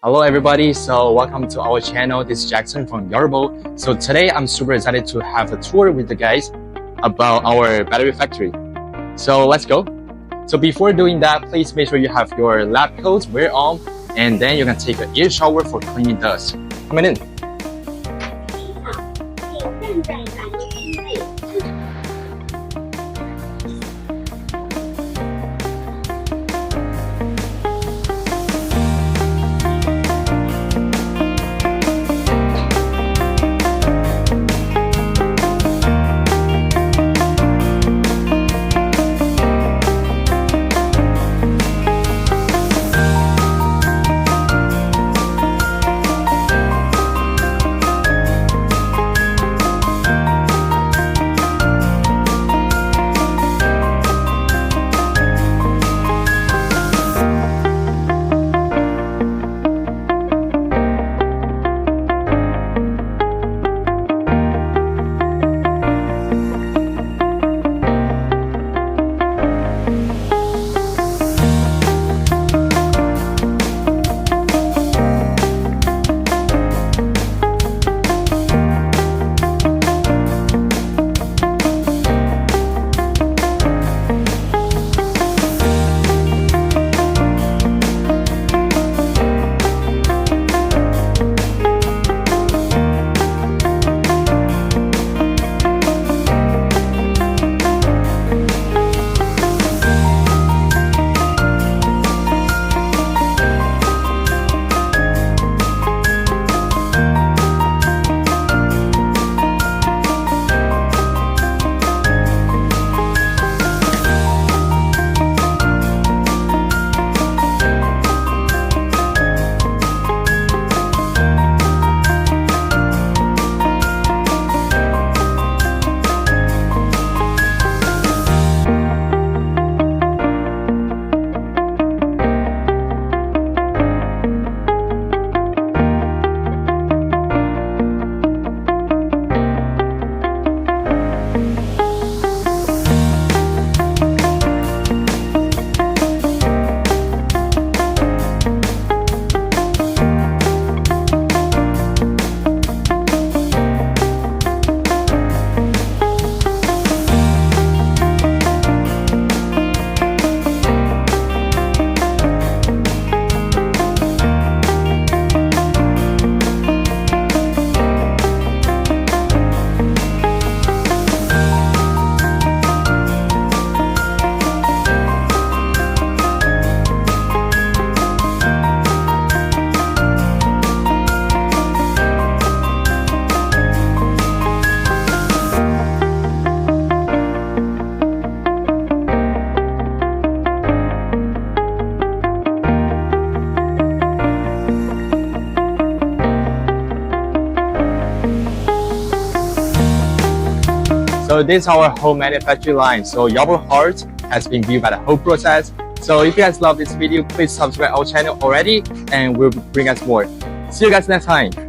Hello everybody, so welcome to our channel. This is Jackson from Yarbo. So today I'm super excited to have a tour with the guys about our battery factory. So let's go. So before doing that, please make sure you have your lab coats wear on, and then you can take an air shower for cleaning dust. Come in. So this is our whole manufacturing line. So Yarbo Heart has been built by the whole process. So if you guys love this video, please subscribe our channel already, and we'll bring us more. See you guys next time.